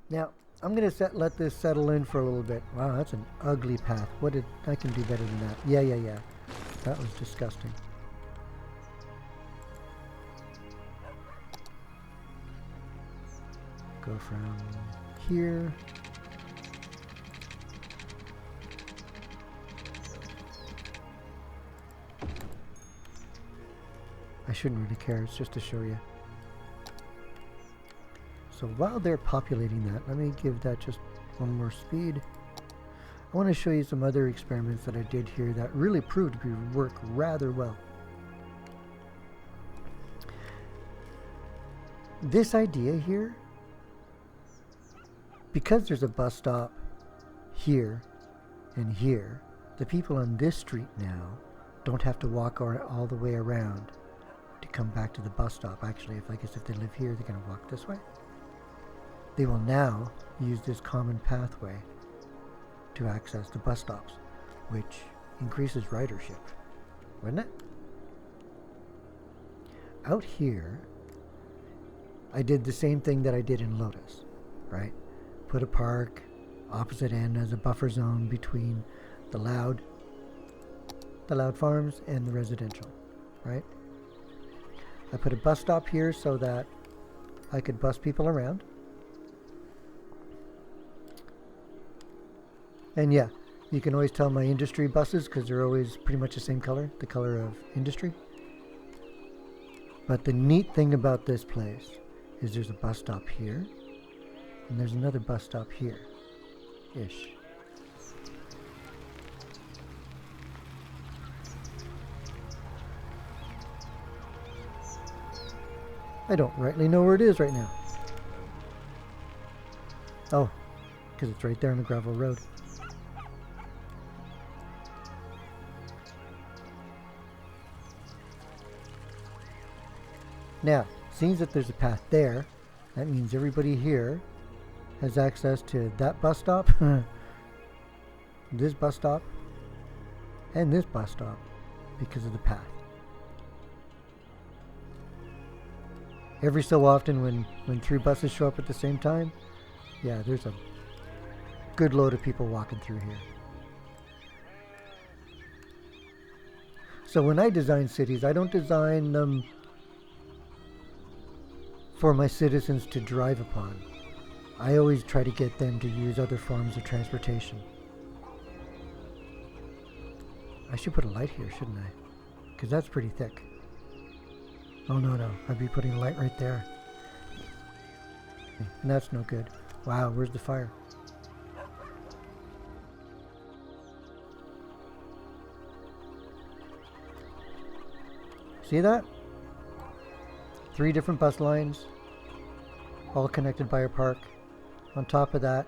Now, I'm going to let this settle in for a little bit. Wow, that's an ugly path. I can do better than that. Yeah. That was disgusting. Go from here. I shouldn't really care, it's just to show you. So while they're populating that, let me give that just one more speed. I want to show you some other experiments that I did here that really proved to work rather well. This idea here, because there's a bus stop here and here, the people on this street now don't have to walk all the way around to come back to the bus stop. Actually, I guess if they live here, they're going to walk this way. They will now use this common pathway to access the bus stops, which increases ridership, wouldn't it? Out here, I did the same thing that I did in Lotus, right? Put a park opposite end as a buffer zone between the loud farms and the residential, right? I put a bus stop here so that I could bus people around. And yeah, you can always tell my industry buses because they're always pretty much the same color, the color of industry. But the neat thing about this place is there's a bus stop here, and there's another bus stop here-ish. I don't rightly know where it is right now. Oh, because it's right there on the gravel road. Now, seeing that there's a path there, that means everybody here has access to that bus stop, this bus stop, and this bus stop because of the path. Every so often when 3 buses show up at the same time, yeah, there's a good load of people walking through here. So when I design cities, I don't design them for my citizens to drive upon. I always try to get them to use other forms of transportation. I should put a light here, shouldn't I? Because that's pretty thick. Oh no, I'd be putting a light right there. And that's no good. Wow, where's the fire? See that? 3 different bus lines, all connected by a park. On top of that,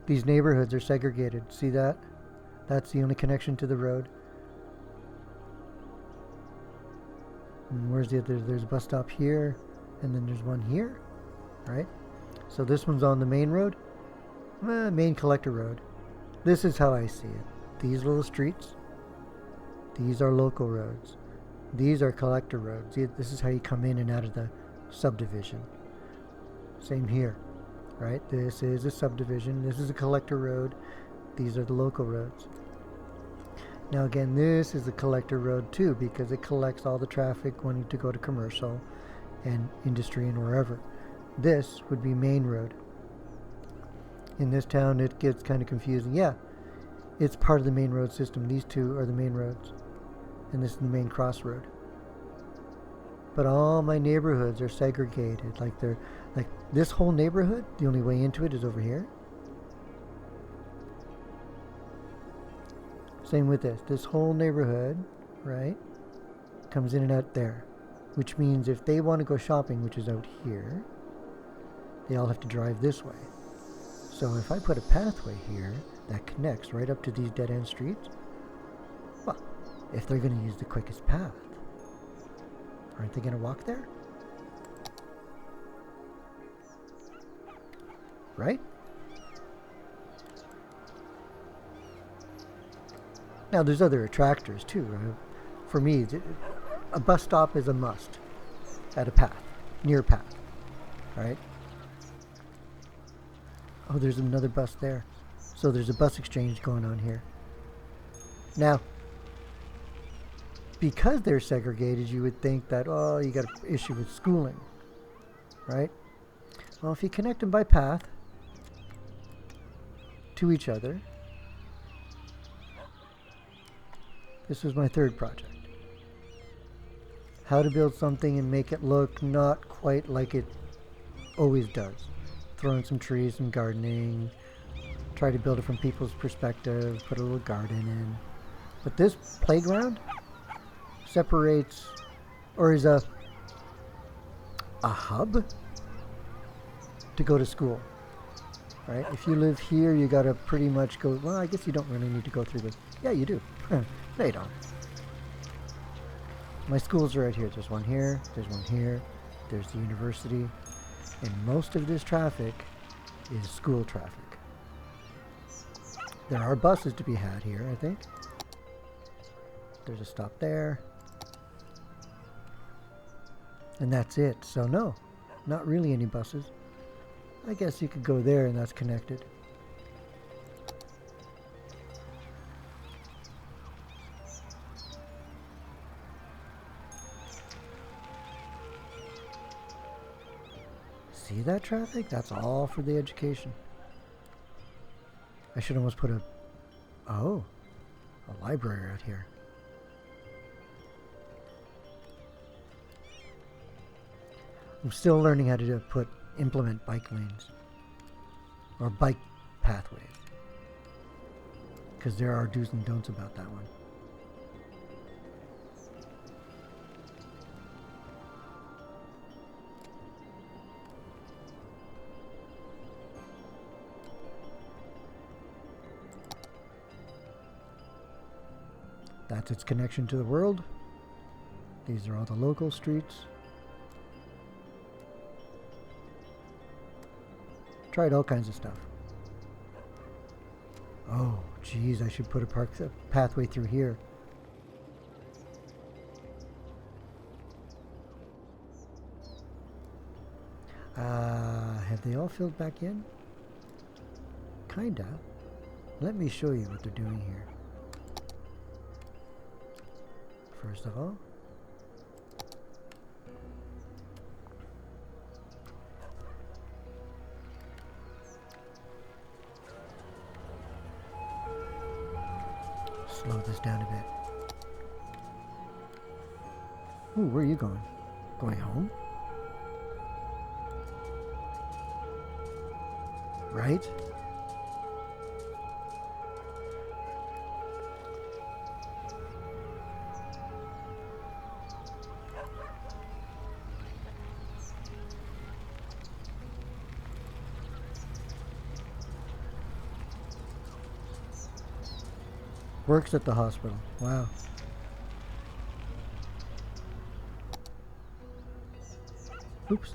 these neighborhoods are segregated. See that? That's the only connection to the road. And where's the other? There's a bus stop here, and then there's one here, right? So this one's on the main road, main collector road. This is how I see it. These little streets, these are local roads. These are collector roads. This is how you come in and out of the subdivision. Same here, right? This is a subdivision. This is a collector road. These are the local roads. Now again, this is a collector road too because it collects all the traffic wanting to go to commercial and industry and wherever. This would be main road. In this town, it gets kind of confusing. Yeah, it's part of the main road system. These 2 are the main roads. And this is the main crossroad. But all my neighborhoods are segregated. Like this whole neighborhood, the only way into it is over here. Same with this. This whole neighborhood, right, comes in and out there. Which means if they want to go shopping, which is out here, they all have to drive this way. So if I put a pathway here that connects right up to these dead-end streets, well, if they're going to use the quickest path, aren't they going to walk there? Right? Now there's other attractors too. For me, a bus stop is a must. at a path, near path, right? Oh, there's another bus there. So there's a bus exchange going on here. Now, because they're segregated, you would think that, oh, you got an issue with schooling, right? Well, if you connect them by path to each other, this was my third project. How to build something and make it look not quite like it always does. Throw in some trees, some gardening, try to build it from people's perspective, put a little garden in. But this playground separates, or is a hub to go to school, right? If you live here, you gotta pretty much go, well, I guess you don't really need to go through this. Yeah, you do. No, you don't. My schools are right here. There's one here, there's one here, there's the university, and most of this traffic is school traffic. There are buses to be had here, I think. There's a stop there. And that's it. So no, not really any buses. I guess you could go there and that's connected. See that traffic? That's all for the education. I should almost put a library out here. I'm still learning how to implement bike lanes or bike pathways, because there are do's and don'ts about that one. That's its connection to the world. These are all the local streets. Tried all kinds of stuff. Oh, geez, I should put a pathway through here. Have they all filled back in? Kinda. Let me show you what they're doing here. First of all, slow this down a bit. Ooh, where are you going? Going home? Right? Works at the hospital. Wow. Oops.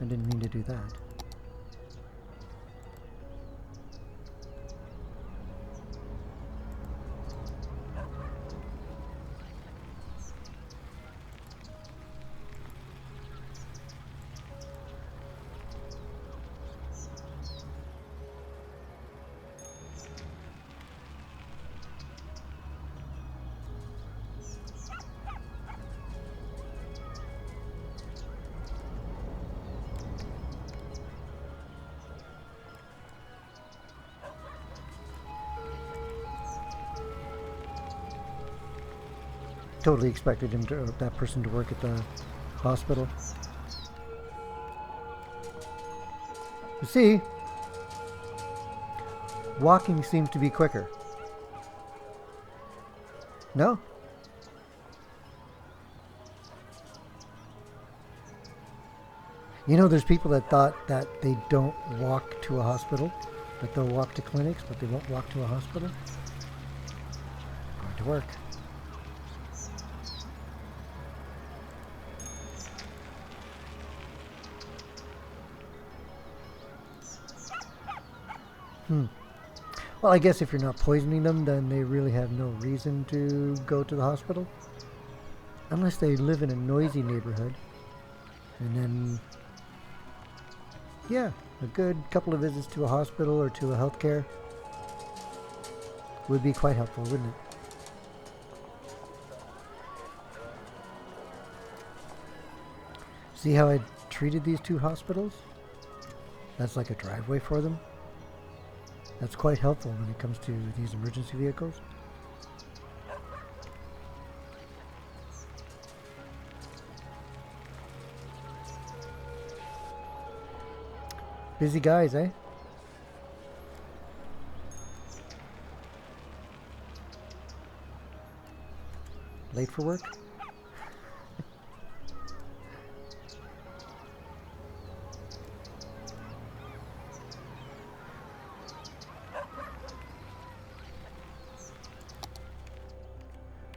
I didn't mean to do that. Totally expected that person to work at the hospital. You see, walking seems to be quicker. No? You know, there's people that thought that they don't walk to a hospital, that they'll walk to clinics, but they won't walk to a hospital. Going to work. Well, I guess if you're not poisoning them, then they really have no reason to go to the hospital. Unless they live in a noisy neighborhood. And then, yeah, a good couple of visits to a hospital or to a healthcare would be quite helpful, wouldn't it? See how I treated these two hospitals? That's like a driveway for them. That's quite helpful when it comes to these emergency vehicles. Busy guys, eh? Late for work?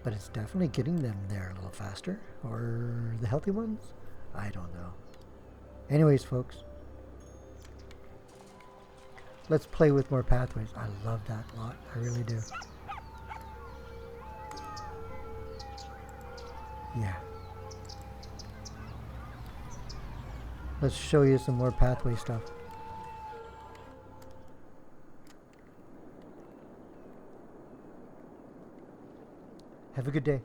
But it's definitely getting them there a little faster. Or the healthy ones? I don't know. Anyways, folks. Let's play with more pathways. I love that a lot. I really do. Yeah. Let's show you some more pathway stuff. Have a good day.